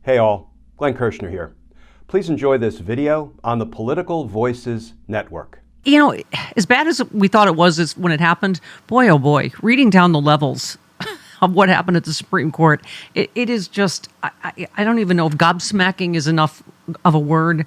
Hey all, Glenn Kirschner here. Please enjoy this video on the Political Voices Network. You know, as bad as we thought it was when it happened, boy, oh boy, reading down the levels of what happened at the Supreme Court, it is just, I don't even know if gobsmacking is enough of a word.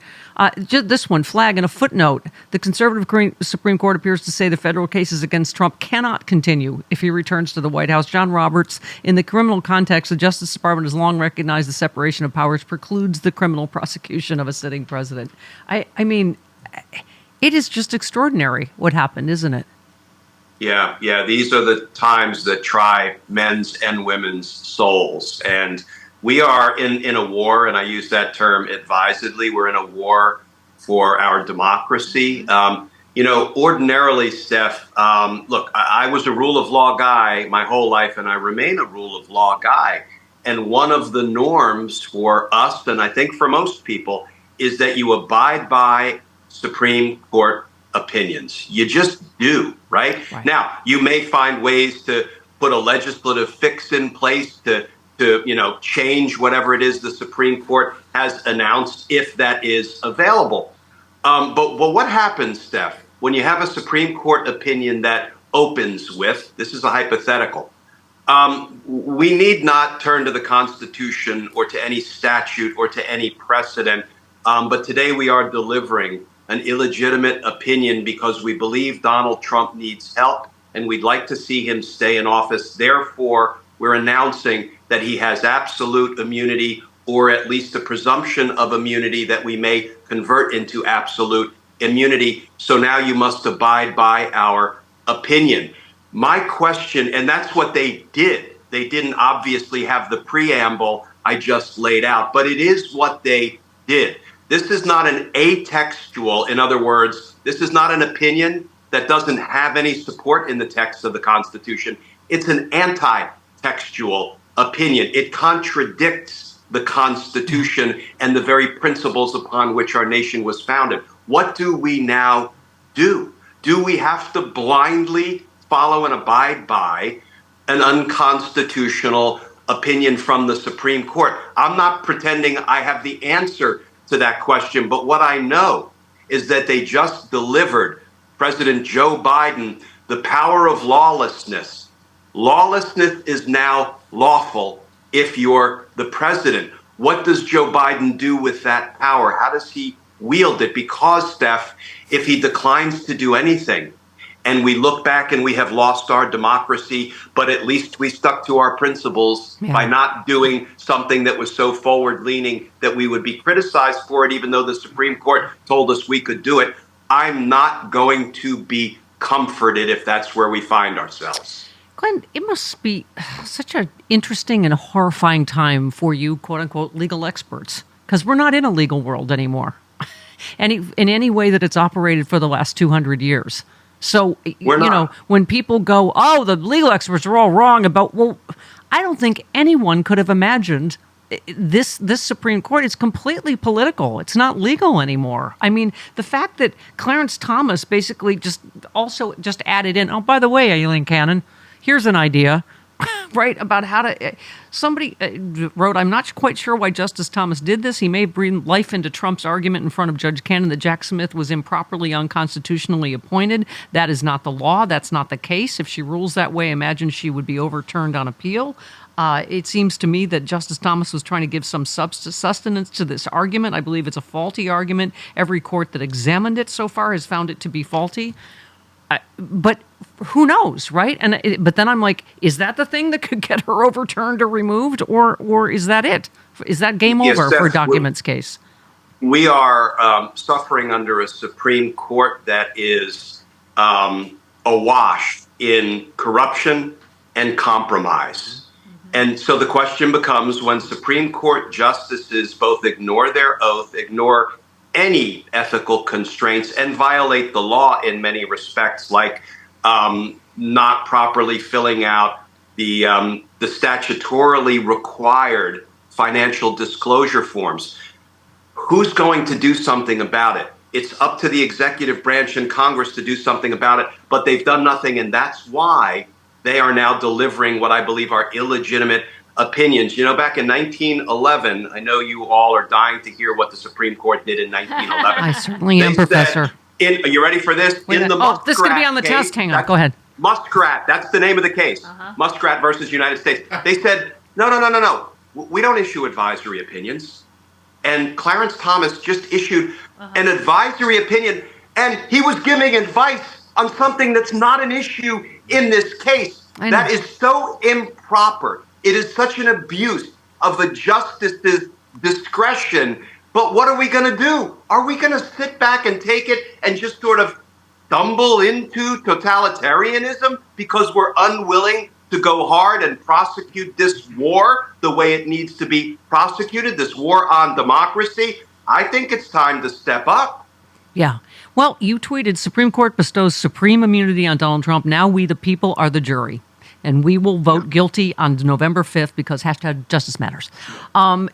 Just this one, flag and a footnote. The conservative Supreme Court appears to say the federal cases against Trump cannot continue if he returns to the White House. John Roberts, in the criminal context, the Justice Department has long recognized the separation of powers precludes the criminal prosecution of a sitting president. I mean, it is just extraordinary what happened, isn't it? Yeah. These are the times that try men's and women's souls. And we are in a war, and I use that term advisedly. We're in a war for our democracy. Ordinarily, Steph, look, I was a rule of law guy my whole life, and I remain a rule of law guy. And one of the norms for us, and I think for most people, is that you abide by Supreme Court opinions. You just do, right? Now, you may find ways to put a legislative fix in place to change whatever it is the Supreme Court has announced, if that is available. But what happens, Steph, when you have a Supreme Court opinion that opens with, this is a hypothetical, we need not turn to the Constitution or to any statute or to any precedent, but today we are delivering an illegitimate opinion because we believe Donald Trump needs help and we'd like to see him stay in office. Therefore, we're announcing that he has absolute immunity, or at least a presumption of immunity that we may convert into absolute immunity. So now you must abide by our opinion. My question, and that's what they did. They didn't obviously have the preamble I just laid out, but it is what they did. This is not an atextual, in other words, this is not an opinion that doesn't have any support in the text of the Constitution. It's an anti-textual opinion. It contradicts the Constitution and the very principles upon which our nation was founded. What do we now do? Do we have to blindly follow and abide by an unconstitutional opinion from the Supreme Court? I'm not pretending I have the answer to that question, but what I know is that they just delivered President Joe Biden the power of lawlessness. Lawlessness is now lawful if you're the president. What does Joe Biden do with that power? How does he wield it? Because, Steph, if he declines to do anything, and we look back and we have lost our democracy, but at least we stuck to our principles by not doing something that was so forward-leaning that we would be criticized for it, even though the Supreme Court told us we could do it. I'm not going to be comforted if that's where we find ourselves. Glenn, it must be such an interesting and horrifying time for you, quote-unquote, legal experts, because we're not in a legal world anymore, in any way that it's operated for the last 200 years. So, when people go, oh, the legal experts are all wrong about, well, I don't think anyone could have imagined this Supreme Court. It's completely political. It's not legal anymore. I mean, the fact that Clarence Thomas basically just added in, oh, by the way, Aileen Cannon, here's an idea, right, about how to, somebody wrote, I'm not quite sure why Justice Thomas did this. He may breathe life into Trump's argument in front of Judge Cannon that Jack Smith was improperly unconstitutionally appointed. That is not the law. That's not the case. If she rules that way, imagine she would be overturned on appeal. It seems to me that Justice Thomas was trying to give some sustenance to this argument. I believe it's a faulty argument. Every court that examined it so far has found it to be faulty. But who knows, right? But then I'm like, is that the thing that could get her overturned or removed, or is that it? Is that game over for Documents case? We are suffering under a Supreme Court that is awash in corruption and compromise. And so the question becomes, when Supreme Court justices both ignore their oath, ignore any ethical constraints, and violate the law in many respects, like not properly filling out the statutorily required financial disclosure forms, who's going to do something about it? It's up to the executive branch and Congress to do something about it, but they've done nothing, and that's why they are now delivering what I believe are illegitimate opinions. You know, back in 1911, I know you all are dying to hear what the Supreme Court did in 1911. I certainly am, They said, Professor. are you ready for this? Wait a In the minute. This is going to be Muskrat on the case, test. Hang on. Go ahead. Muskrat, that's the name of the case. Muskrat versus United States. They said, no. We don't issue advisory opinions. And Clarence Thomas just issued an advisory opinion, and he was giving advice on something that's not an issue in this case. That is so improper. It is such an abuse of the justice's discretion. But what are we going to do? Are we going to sit back and take it and just sort of stumble into totalitarianism because we're unwilling to go hard and prosecute this war the way it needs to be prosecuted, this war on democracy? I think it's time to step up. Yeah. Well, you tweeted, Supreme Court bestows supreme immunity on Donald Trump. Now we, the people, are the jury. And we will vote guilty on November 5th because #Justice Matters.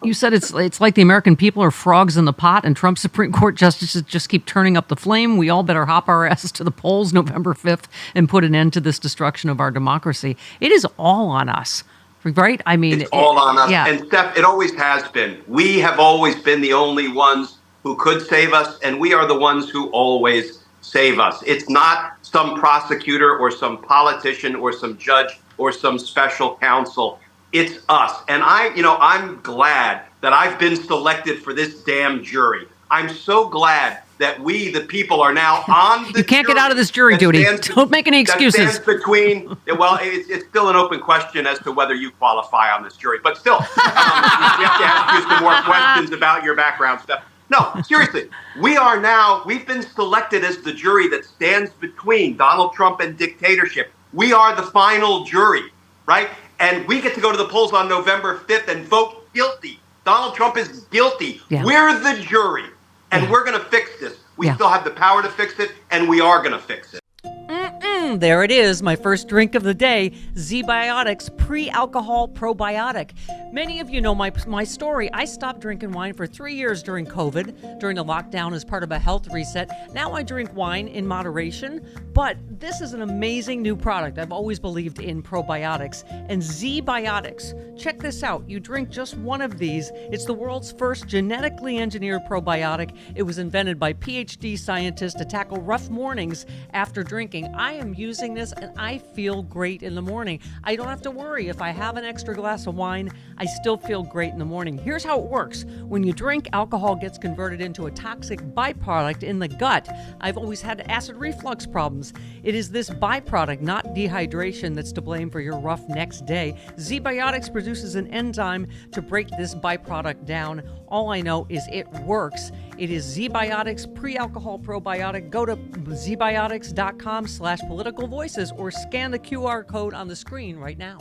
You said it's like the American people are frogs in the pot and Trump's Supreme Court justices just keep turning up the flame. We all better hop our asses to the polls November 5th and put an end to this destruction of our democracy. It is all on us, right? I mean, it's all on us. Yeah. And Steph, it always has been. We have always been the only ones who could save us, and we are the ones who always save us. It's not some prosecutor or some politician or some judge or some special counsel. It's us. And I'm glad that I've been selected for this damn jury. I'm so glad that we, the people, are now on the You can't get out of this jury duty. Don't make any excuses. That stands between, well, it's still an open question as to whether you qualify on this jury. But still, we have to ask you some more questions about your background stuff. No, seriously, we've been selected as the jury that stands between Donald Trump and dictatorship. We are the final jury, right? And we get to go to the polls on November 5th and vote guilty. Donald Trump is guilty. Yeah. We're the jury, and we're going to fix this. We still have the power to fix it, and we are going to fix it. There it is, my first drink of the day, Z-Biotics Pre-Alcohol Probiotic. Many of you know my story. I stopped drinking wine for 3 years during COVID, during the lockdown as part of a health reset. Now I drink wine in moderation, but this is an amazing new product. I've always believed in probiotics. And Z-Biotics, check this out. You drink just one of these. It's the world's first genetically engineered probiotic. It was invented by PhD scientists to tackle rough mornings after drinking. I am using this and I feel great in the morning. I don't have to worry if I have an extra glass of wine, I still feel great in the morning. Here's how it works. When you drink, alcohol gets converted into a toxic byproduct in the gut. I've always had acid reflux problems. It is this byproduct, not dehydration, that's to blame for your rough next day. Z-Biotics produces an enzyme to break this byproduct down. All I know is it works. It is Z-Biotics Pre-Alcohol Probiotic. Go to zbiotics.com/politicalvoices or scan the QR code on the screen right now.